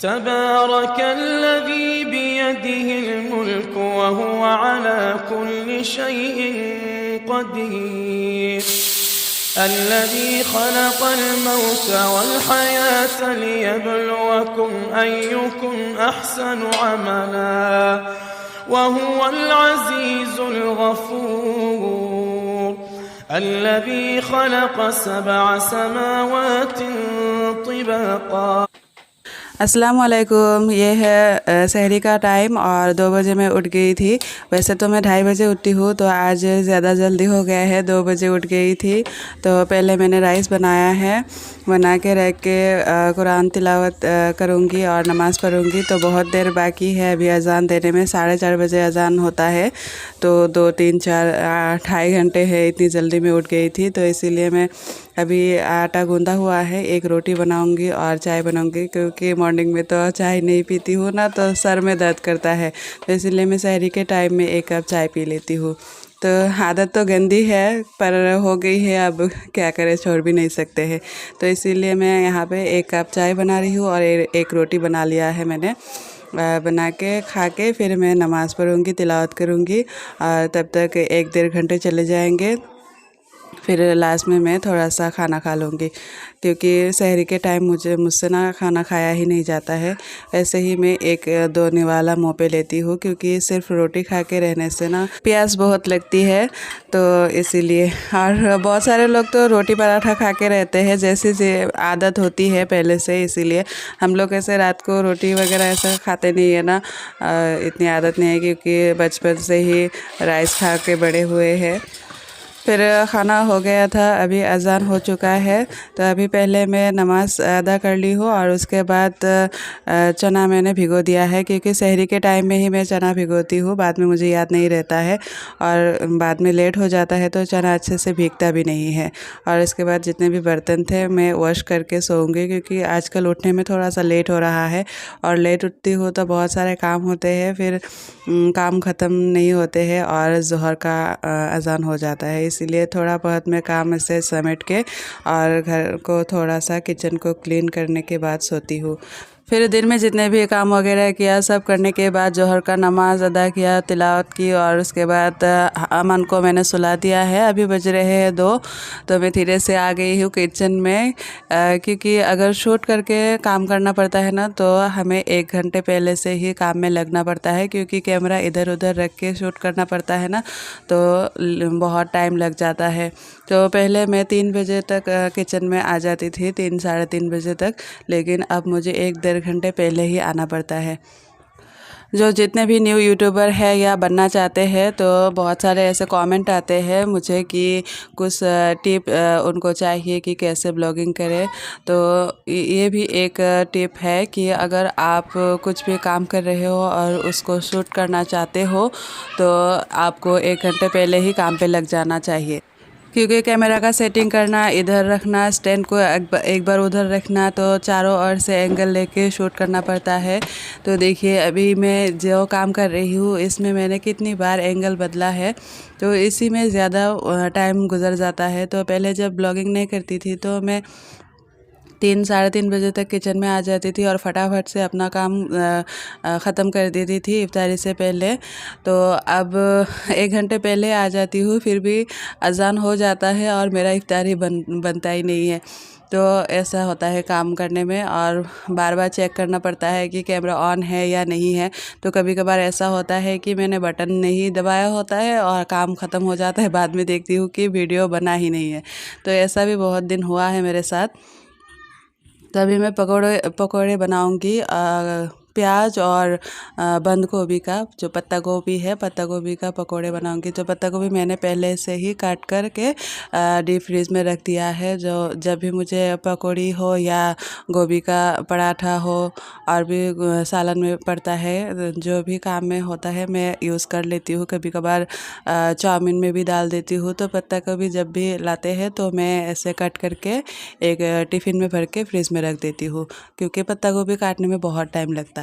तबारकल्लज़ी बियदिहिल मुल्क व हुवा अला कुल्लि शैइन क़दीर अल्लज़ी खलक़ल मौत वल हयात लियब्लुवकुम अय्युकुम अहसनु अमला व हुवल अज़ीज़ुल गफ़ूर अल्लज़ी खलक़ सबअ समावातिन तिबाक़ा। अस्सलाम वालेकुम। ये है सहरी का टाइम और 2 बजे मैं उठ गई थी। वैसे तो मैं 2:30 बजे उठती हूँ, तो आज ज़्यादा जल्दी हो गया है, 2 बजे उठ गई थी। तो पहले मैंने राइस बनाया है, बना के रख के कुरान तिलावत करूँगी और नमाज़ पढ़ूँगी। तो बहुत देर बाकी है अभी अज़ान देने में, 4:30 बजे अज़ान होता है। तो 2 3 4 2.5 घंटे है, इतनी जल्दी मैं उठ गई थी। तो इसीलिए मैं अभी आटा गूंदा हुआ है, एक रोटी बनाऊंगी और चाय बनाऊंगी, क्योंकि मॉर्निंग में तो चाय नहीं पीती हूँ ना, तो सर में दर्द करता है। तो इसलिए मैं सहरी के टाइम में 1 कप चाय पी लेती हूँ। तो आदत तो गंदी है, पर हो गई है, अब क्या करें, छोड़ भी नहीं सकते हैं। तो इसीलिए मैं यहाँ पे 1 कप चाय बना रही हूँ और एक रोटी बना लिया है मैंने। बना के खा के फिर मैं नमाज़ पढ़ूँगी, तिलावत करूँगी और तब तक 1-1.5 घंटे चले जाएंगे। फिर लास्ट में मैं थोड़ा सा खाना खा लूँगी, क्योंकि सहरी के टाइम मुझसे ना खाना खाया ही नहीं जाता है। ऐसे ही मैं 1-2 निवाला मुँह पे लेती हूँ, क्योंकि सिर्फ रोटी खा के रहने से ना प्यास बहुत लगती है, तो इसीलिए। और बहुत सारे लोग तो रोटी पराठा खा के रहते हैं, जैसे आदत होती है पहले से। इसीलिए हम लोग ऐसे रात को रोटी वगैरह ऐसा खाते नहीं है ना, इतनी आदत नहीं है, क्योंकि बचपन से ही राइस खा के बड़े हुए हैं। फिर खाना हो गया था, अभी अज़ान हो चुका है। तो अभी पहले मैं नमाज़ अदा कर ली हूँ और उसके बाद चना मैंने भिगो दिया है, क्योंकि सहरी के टाइम में ही मैं चना भिगोती हूँ, बाद में मुझे याद नहीं रहता है और बाद में लेट हो जाता है, तो चना अच्छे से भीगता भी नहीं है। और इसके बाद जितने भी बर्तन थे मैं वॉश करके सोऊंगी, क्योंकि आजकल उठने में थोड़ा सा लेट हो रहा है और लेट उठती हूँ तो बहुत सारे काम होते हैं, फिर काम ख़त्म नहीं होते हैं और ज़ोहर का अज़ान हो जाता है। इसीलिए थोड़ा बहुत मैं काम से समेट के और घर को थोड़ा सा किचन को क्लीन करने के बाद सोती हूँ। फिर दिन में जितने भी काम वगैरह किया, सब करने के बाद जोहर का नमाज़ अदा किया, तिलावत की और उसके बाद अमन को मैंने सुला दिया है। अभी बज रहे हैं 2, तो मैं धीरे से आ गई हूँ किचन में, क्योंकि अगर शूट करके काम करना पड़ता है ना, तो हमें 1 घंटे पहले से ही काम में लगना पड़ता है, क्योंकि कैमरा इधर उधर रख के शूट करना पड़ता है ना, तो बहुत टाइम लग जाता है। तो पहले मैं 3 बजे तक किचन में आ जाती थी, 3 साढ़े 3 बजे तक, लेकिन अब मुझे 1-1.5 घंटे पहले ही आना पड़ता है। जो जितने भी न्यू यूट्यूबर है या बनना चाहते हैं, तो बहुत सारे ऐसे कमेंट आते हैं मुझे कि कुछ टिप उनको चाहिए कि कैसे ब्लॉगिंग करें। तो ये भी एक टिप है कि अगर आप कुछ भी काम कर रहे हो और उसको शूट करना चाहते हो, तो आपको 1 घंटे पहले ही काम पे लग जाना चाहिए, क्योंकि कैमरा का सेटिंग करना, इधर रखना, स्टैंड को एक बार उधर रखना, तो चारों ओर से एंगल लेके शूट करना पड़ता है। तो देखिए अभी मैं जो काम कर रही हूँ, इसमें मैंने कितनी बार एंगल बदला है, तो इसी में ज़्यादा टाइम गुजर जाता है। तो पहले जब ब्लॉगिंग नहीं करती थी, तो मैं 3 साढ़े 3 बजे तक किचन में आ जाती थी और फटाफट से अपना काम ख़त्म कर देती थी इफ्तारी से पहले। तो अब 1 घंटे पहले आ जाती हूँ, फिर भी अज़ान हो जाता है और मेरा इफ्तारी बनता ही नहीं है। तो ऐसा होता है काम करने में, और बार बार चेक करना पड़ता है कि कैमरा ऑन है या नहीं है। तो कभी कभार ऐसा होता है कि मैंने बटन नहीं दबाया होता है और काम ख़त्म हो जाता है, बाद में देखती हूँ कि वीडियो बना ही नहीं है। तो ऐसा भी बहुत दिन हुआ है मेरे साथ। तो अभी मैं पकोड़े बनाऊंगी, प्याज और बंद गोभी का, जो पत्ता गोभी है, पत्ता गोभी का पकोड़े बनाऊंगी। तो पत्ता गोभी मैंने पहले से ही काट कर के डीप फ्रीज में रख दिया है, जो जब भी मुझे पकौड़ी हो या गोभी का पराठा हो और भी सालन में पड़ता है, जो भी काम में होता है मैं यूज़ कर लेती हूँ। कभी कभार चाउमीन में भी डाल देती हूँ। तो पत्ता गोभी जब भी लाते हैं तो मैं ऐसे कट करके एक टिफ़िन में भर के फ्रिज में रख देती हूँ, क्योंकि पत्ता गोभी काटने में बहुत टाइम लगता है।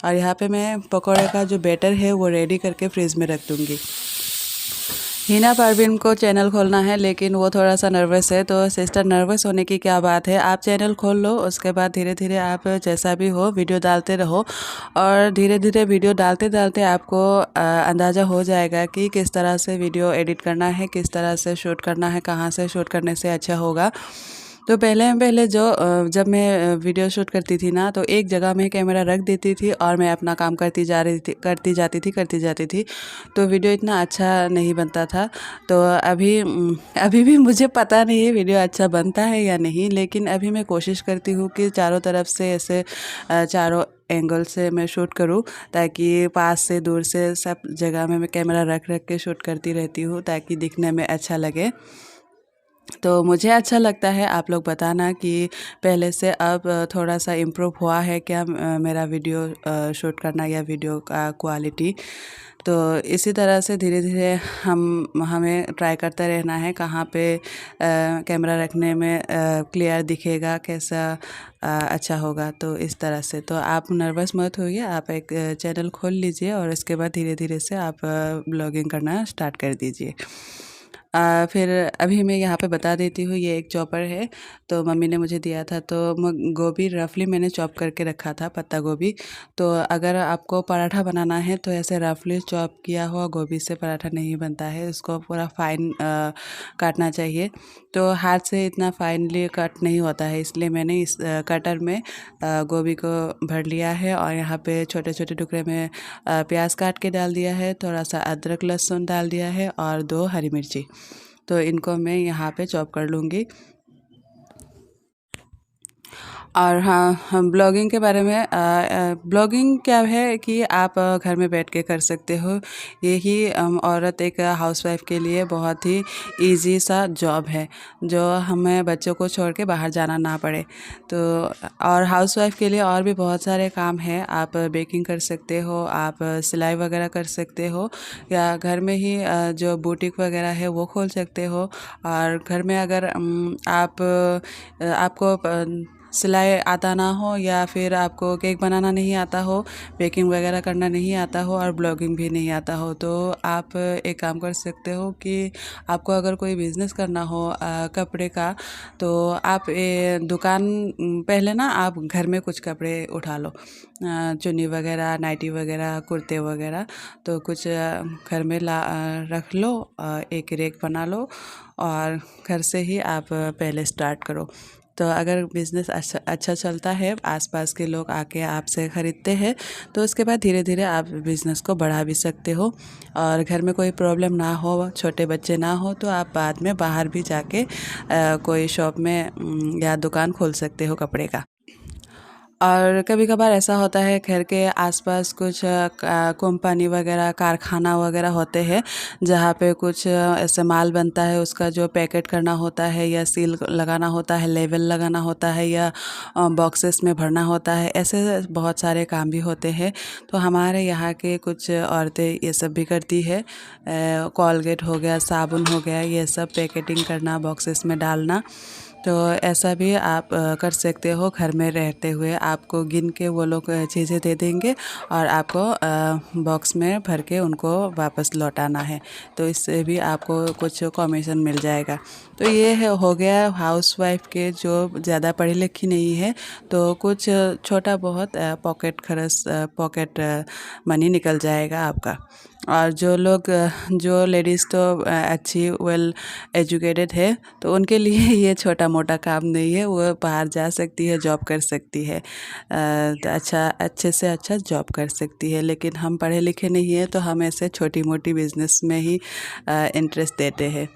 और यहाँ पे मैं पकौड़े का जो बैटर है वो रेडी करके फ्रिज में रख दूँगी। हिना परवीन को चैनल खोलना है, लेकिन वो थोड़ा सा नर्वस है। तो सिस्टर, नर्वस होने की क्या बात है, आप चैनल खोल लो, उसके बाद धीरे धीरे आप जैसा भी हो वीडियो डालते रहो, और धीरे धीरे वीडियो डालते डालते आपको अंदाज़ा हो जाएगा कि किस तरह से वीडियो एडिट करना है, किस तरह से शूट करना है, कहाँ से शूट करने से अच्छा होगा। तो पहले जब मैं वीडियो शूट करती थी ना, तो एक जगह में कैमरा रख देती थी और मैं अपना काम करती जाती थी। तो वीडियो इतना अच्छा नहीं बनता था। तो अभी भी मुझे पता नहीं है वीडियो अच्छा बनता है या नहीं, लेकिन अभी मैं कोशिश करती हूँ कि चारों तरफ से ऐसे चारों एंगल से मैं शूट करूँ, ताकि पास से दूर से सब जगह में मैं कैमरा रख के शूट करती रहती हूँ, ताकि दिखने में अच्छा लगे। तो मुझे अच्छा लगता है। आप लोग बताना कि पहले से अब थोड़ा सा इम्प्रूव हुआ है क्या मेरा वीडियो शूट करना या वीडियो का क्वालिटी। तो इसी तरह से धीरे धीरे हमें ट्राई करते रहना है, कहाँ पे कैमरा रखने में क्लियर दिखेगा, कैसा अच्छा होगा। तो इस तरह से तो आप नर्वस मत होइए, आप एक चैनल खोल लीजिए और इसके बाद धीरे धीरे से आप ब्लॉगिंग करना स्टार्ट कर दीजिए। फिर अभी मैं यहाँ पे बता देती हूँ, ये एक चॉपर है, तो मम्मी ने मुझे दिया था। तो गोभी रफली मैंने चॉप करके रखा था, पत्ता गोभी। तो अगर आपको पराठा बनाना है तो ऐसे रफली चॉप किया हुआ गोभी से पराठा नहीं बनता है, उसको पूरा फाइन काटना चाहिए। तो हाथ से इतना फाइनली कट नहीं होता है, इसलिए मैंने इस कटर में गोभी को भर लिया है, और यहाँ पे छोटे छोटे टुकड़े में प्याज काट के डाल दिया है, थोड़ा सा अदरक लहसुन डाल दिया है, और 2 हरी मिर्ची। तो इनको मैं यहाँ पे चॉप कर लूँगी। और हाँ, हम ब्लॉगिंग के बारे में ब्लॉगिंग क्या है कि आप घर में बैठ के कर सकते हो। यही औरत एक हाउसवाइफ के लिए बहुत ही इजी सा जॉब है, जो हमें बच्चों को छोड़ के बाहर जाना ना पड़े। तो और हाउसवाइफ के लिए और भी बहुत सारे काम हैं। आप बेकिंग कर सकते हो, आप सिलाई वगैरह कर सकते हो, या घर में ही जो बुटीक वगैरह है वो खोल सकते हो। और घर में अगर आपको सिलाई आता ना हो, या फिर आपको केक बनाना नहीं आता हो, बेकिंग वगैरह करना नहीं आता हो, और ब्लॉगिंग भी नहीं आता हो, तो आप एक काम कर सकते हो कि आपको अगर कोई बिज़नेस करना हो कपड़े का, तो आप दुकान पहले ना आप घर में कुछ कपड़े उठा लो, चुन्नी वगैरह, नाइटी वगैरह, कुर्ते वगैरह, तो कुछ घर में रख लो, एक रेक बना लो, और घर से ही आप पहले स्टार्ट करो। तो अगर बिज़नेस अच्छा चलता है, आसपास के लोग आके आपसे ख़रीदते हैं, तो उसके बाद धीरे धीरे आप बिज़नेस को बढ़ा भी सकते हो। और घर में कोई प्रॉब्लम ना हो, छोटे बच्चे ना हो, तो आप बाद में बाहर भी जाके कोई शॉप में या दुकान खोल सकते हो कपड़े का। और कभी कभार ऐसा होता है, घर के आसपास कुछ कंपनी वगैरह, कारखाना वगैरह होते हैं, जहाँ पे कुछ ऐसे माल बनता है, उसका जो पैकेट करना होता है, या सील लगाना होता है, लेबल लगाना होता है, या बॉक्सेस में भरना होता है, ऐसे बहुत सारे काम भी होते हैं। तो हमारे यहाँ के कुछ औरतें ये सब भी करती है। कोलगेट हो गया, साबुन हो गया, ये सब पैकेटिंग करना, बॉक्सेस में डालना। तो ऐसा भी आप कर सकते हो घर में रहते हुए। आपको गिन के वो लोग चीज़ें दे देंगे, और आपको बॉक्स में भर के उनको वापस लौटाना है, तो इससे भी आपको कुछ कमीशन मिल जाएगा। तो ये हो गया हाउसवाइफ के जो ज़्यादा पढ़ी लिखी नहीं है, तो कुछ छोटा बहुत पॉकेट मनी निकल जाएगा आपका। और जो लेडीज़ तो अच्छी वेल एजुकेटेड है, तो उनके लिए ये छोटा मोटा काम नहीं है, वो बाहर जा सकती है, जॉब कर सकती है, तो अच्छे से अच्छा जॉब कर सकती है। लेकिन हम पढ़े लिखे नहीं हैं, तो हम ऐसे छोटी मोटी बिज़नेस में ही इंटरेस्ट देते हैं।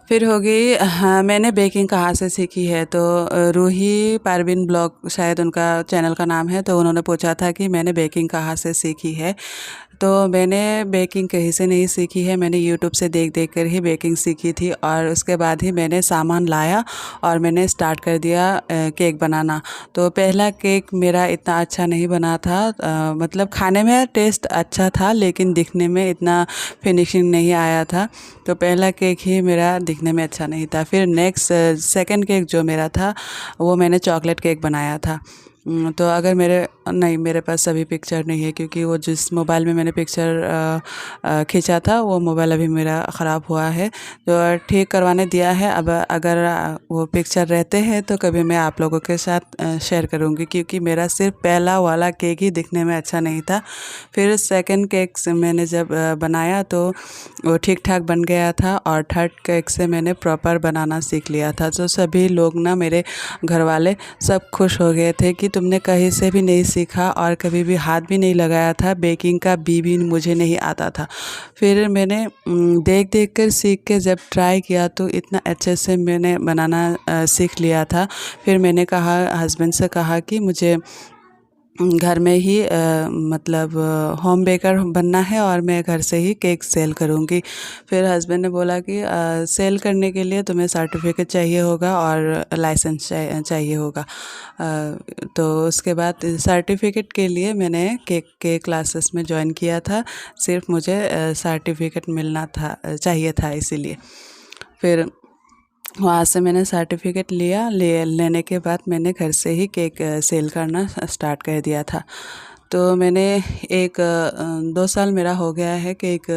फिर हो गई, हाँ, मैंने बेकिंग कहाँ से सीखी है। तो रूही परवीन ब्लॉग शायद उनका चैनल का नाम है, तो उन्होंने पूछा था कि मैंने बेकिंग कहाँ से सीखी है। तो मैंने बेकिंग कहीं से नहीं सीखी है, मैंने यूट्यूब से देख कर ही बेकिंग सीखी थी, और उसके बाद ही मैंने सामान लाया और मैंने स्टार्ट कर दिया केक बनाना। तो पहला केक मेरा इतना अच्छा नहीं बना था, मतलब खाने में टेस्ट अच्छा था, लेकिन दिखने में इतना फिनिशिंग नहीं आया था। तो पहला केक ही मेरा दिखने में अच्छा नहीं था। फिर नेक्स्ट सेकंड केक जो मेरा था, वो मैंने चॉकलेट केक बनाया था। तो अगर मेरे पास अभी पिक्चर नहीं है, क्योंकि वो जिस मोबाइल में मैंने पिक्चर खींचा था वो मोबाइल अभी मेरा ख़राब हुआ है, तो ठीक करवाने दिया है। अब अगर वो पिक्चर रहते हैं तो कभी मैं आप लोगों के साथ शेयर करूँगी, क्योंकि मेरा सिर्फ पहला वाला केक ही दिखने में अच्छा नहीं था। फिर सेकंड केक से मैंने जब बनाया तो वो ठीक ठाक बन गया था, और थर्ड केक से मैंने प्रॉपर बनाना सीख लिया था। तो सभी लोग ना, मेरे घर वाले सब खुश हो गए थे कि तुमने कहीं से भी नहीं सीखा और कभी भी हाथ भी नहीं लगाया था, बेकिंग का भी मुझे नहीं आता था। फिर मैंने देख देख कर सीख के जब ट्राई किया तो इतना अच्छे से मैंने बनाना सीख लिया था। फिर मैंने कहा, हस्बैंड से कहा कि मुझे घर में ही मतलब होम बेकर बनना है और मैं घर से ही केक सेल करूँगी। फिर हस्बैंड ने बोला कि सेल करने के लिए तुम्हें सर्टिफिकेट चाहिए होगा और लाइसेंस चाहिए होगा। तो उसके बाद सर्टिफिकेट के लिए मैंने केक के क्लासेस में ज्वाइन किया था। सिर्फ मुझे सर्टिफिकेट मिलना था, चाहिए था, इसीलिए फिर वहाँ से मैंने सर्टिफिकेट लेने के बाद मैंने घर से ही केक सेल करना स्टार्ट कर दिया था। तो मैंने 2 साल मेरा हो गया है केक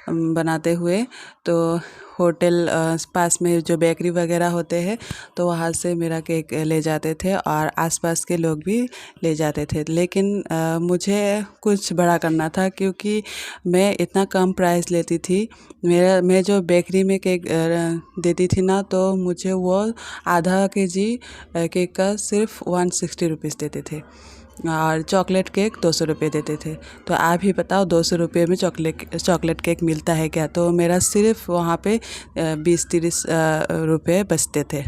बनाते हुए। तो होटल पास में जो बेकरी वगैरह होते हैं तो वहाँ से मेरा केक ले जाते थे, और आसपास के लोग भी ले जाते थे। लेकिन मुझे कुछ बड़ा करना था, क्योंकि मैं इतना कम प्राइस लेती थी। मैं जो बेकरी में केक देती थी ना, तो मुझे वो आधा केजी केक का सिर्फ 160 रुपीज़ देते थे, और चॉकलेट केक 200 रुपये देते थे। तो आप ही बताओ 200 रुपये में चॉकलेट केक मिलता है क्या? तो मेरा सिर्फ वहाँ पे 20-30 रुपये बचते थे।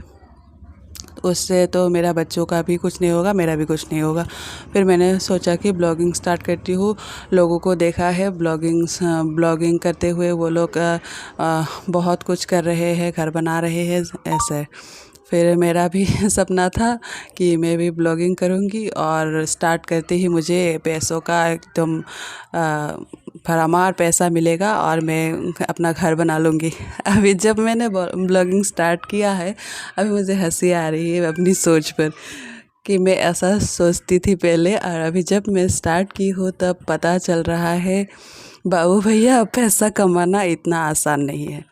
उससे तो मेरा बच्चों का भी कुछ नहीं होगा, मेरा भी कुछ नहीं होगा। फिर मैंने सोचा कि ब्लॉगिंग स्टार्ट करती हूँ। लोगों को देखा है ब्लॉगिंग करते हुए, वो लोग बहुत कुछ कर रहे हैं, घर बना रहे हैं ऐसे। फिर मेरा भी सपना था कि मैं भी ब्लॉगिंग करूँगी, और स्टार्ट करते ही मुझे पैसों का एकदम भरमार पैसा मिलेगा और मैं अपना घर बना लूँगी। अभी जब मैंने ब्लॉगिंग स्टार्ट किया है, अभी मुझे हंसी आ रही है अपनी सोच पर कि मैं ऐसा सोचती थी पहले, और अभी जब मैं स्टार्ट की हूँ तब पता चल रहा है बाबू भैया, पैसा कमाना इतना आसान नहीं है।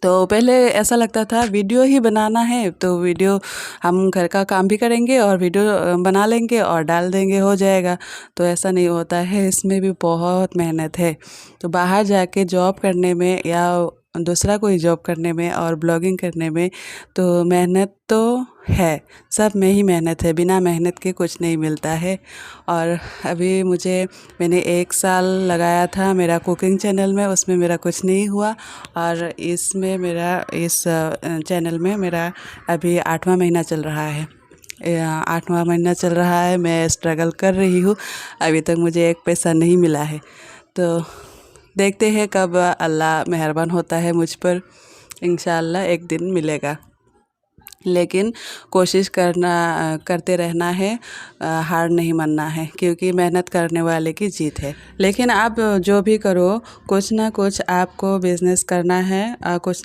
तो पहले ऐसा लगता था वीडियो ही बनाना है तो वीडियो हम घर का काम भी करेंगे और वीडियो बना लेंगे और डाल देंगे, हो जाएगा। तो ऐसा नहीं होता है, इसमें भी बहुत मेहनत है। तो बाहर जाके जॉब करने में या दूसरा कोई जॉब करने में और ब्लॉगिंग करने में तो मेहनत तो है, सब में ही मेहनत है, बिना मेहनत के कुछ नहीं मिलता है। और अभी मैंने 1 साल लगाया था मेरा कुकिंग चैनल में, उसमें मेरा कुछ नहीं हुआ। और इस चैनल में मेरा अभी 8वां महीना चल रहा है। 8वां महीना चल रहा है, मैं स्ट्रगल कर रही हूँ, अभी तक मुझे 1 पैसा नहीं मिला है। तो देखते हैं कब अल्लाह मेहरबान होता है मुझ पर, इंशाअल्लाह एक दिन मिलेगा। लेकिन कोशिश करते रहना है, हार नहीं मानना है, क्योंकि मेहनत करने वाले की जीत है। लेकिन आप जो भी करो, कुछ ना कुछ आपको बिज़नेस करना है, कुछ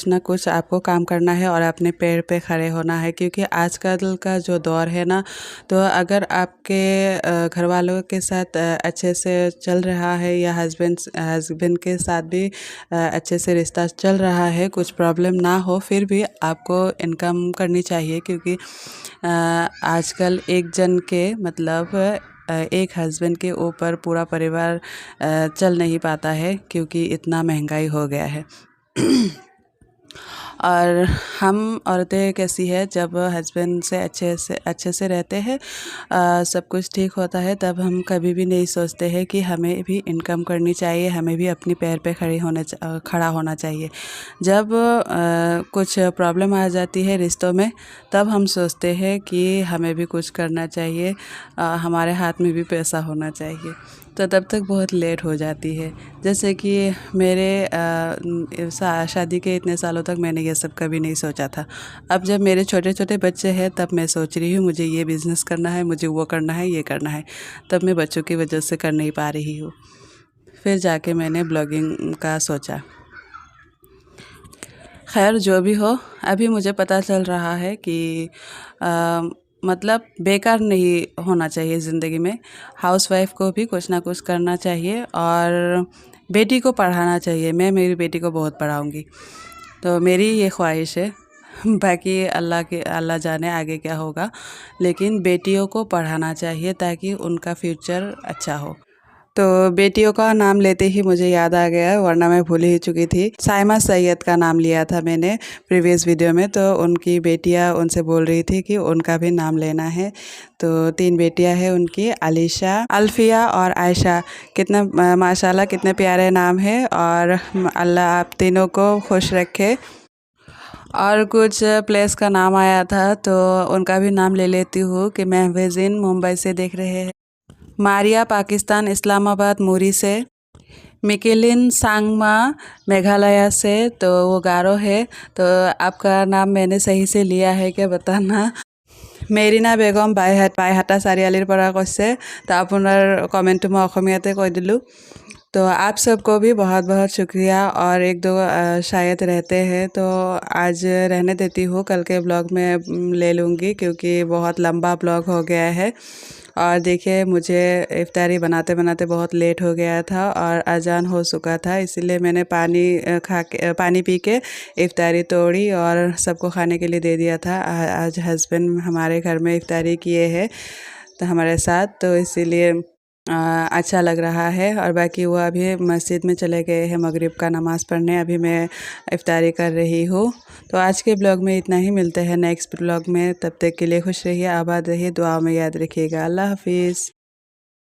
ना कुछ आपको काम करना है और अपने पैर पे खड़े होना है। क्योंकि आजकल का जो दौर है ना, तो अगर आपके घर वालों के साथ अच्छे से चल रहा है, या हस्बैंड के साथ भी अच्छे से रिश्ता चल रहा है, कुछ प्रॉब्लम ना हो, फिर भी आपको इनकम करनी चाहिए। क्योंकि आजकल एक जन के मतलब एक हस्बैंड के ऊपर पूरा परिवार चल नहीं पाता है, क्योंकि इतना महंगाई हो गया है। और हम औरतें कैसी है, जब हस्बैंड से अच्छे से रहते हैं, सब कुछ ठीक होता है, तब हम कभी भी नहीं सोचते हैं कि हमें भी इनकम करनी चाहिए, हमें भी अपनी पैर पे खड़ा होना चाहिए। जब कुछ प्रॉब्लम आ जाती है रिश्तों में, तब हम सोचते हैं कि हमें भी कुछ करना चाहिए, हमारे हाथ में भी पैसा होना चाहिए। तो तब तक बहुत लेट हो जाती है। जैसे कि मेरे शादी के इतने सालों तक मैंने ये सब कभी नहीं सोचा था। अब जब मेरे छोटे छोटे बच्चे हैं, तब मैं सोच रही हूँ मुझे ये बिज़नेस करना है, मुझे वो करना है, ये करना है। तब मैं बच्चों की वजह से कर नहीं पा रही हूँ। फिर जाके मैंने ब्लॉगिंग का सोचा। खैर जो भी हो, अभी मुझे पता चल रहा है कि मतलब बेकार नहीं होना चाहिए ज़िंदगी में। हाउसवाइफ को भी कुछ ना कुछ करना चाहिए और बेटी को पढ़ाना चाहिए। मैं मेरी बेटी को बहुत पढ़ाऊँगी, तो मेरी ये ख्वाहिश है। बाकी अल्लाह जाने आगे क्या होगा, लेकिन बेटियों को पढ़ाना चाहिए ताकि उनका फ्यूचर अच्छा हो। तो बेटियों का नाम लेते ही मुझे याद आ गया, वरना मैं भूल ही चुकी थी। साइमा सैयद का नाम लिया था मैंने प्रीवियस वीडियो में, तो उनकी बेटियां उनसे बोल रही थी कि उनका भी नाम लेना है। तो 3 बेटियां हैं उनकी, अलीशा, अल्फिया और आयशा। कितना माशाल्लाह कितने प्यारे नाम है, और अल्लाह आप तीनों को खुश रखे। और कुछ प्लेस का नाम आया था तो उनका भी नाम ले लेती हूँ कि महवेज़िन मुंबई से देख रहे हैं, मारिया पाकिस्तान इस्लामाबाद मुरी से, मिकेलिन सांगमा मेघालय से, तो वो गारो है। तो आपका नाम मैंने सही से लिया है क्या बताना। মেৰিনা বেগম বাইহাটা চাৰিআলিৰ পৰা কৈছে। তো আপোনাৰ কমেণ্টটো মই অসমীয়াতে কৈ দিলোঁ। तो आप सबको भी बहुत बहुत शुक्रिया। और एक दो शायद रहते हैं तो आज रहने देती हूँ, कल के ब्लॉग में ले लूँगी क्योंकि बहुत लंबा ब्लॉग हो गया है। और देखिए मुझे इफ्तारी बनाते बनाते बहुत लेट हो गया था और अजान हो चुका था, इसीलिए मैंने पानी पी के इफ्तारी तोड़ी और सबको खाने के लिए दे दिया था। आज हस्बैंड हमारे घर में इफ्तारी किए हैं तो हमारे साथ, तो इसीलिए अच्छा लग रहा है। और बाकी वो अभी मस्जिद में चले गए हैं मगरिब का नमाज़ पढ़ने, अभी मैं इफ्तारी कर रही हूँ। तो आज के ब्लॉग में इतना ही, मिलते हैं नेक्स्ट ब्लॉग में। तब तक के लिए खुश रहिए, आबाद रहिए, दुआ में याद रखिएगा। अल्लाह हाफिज़।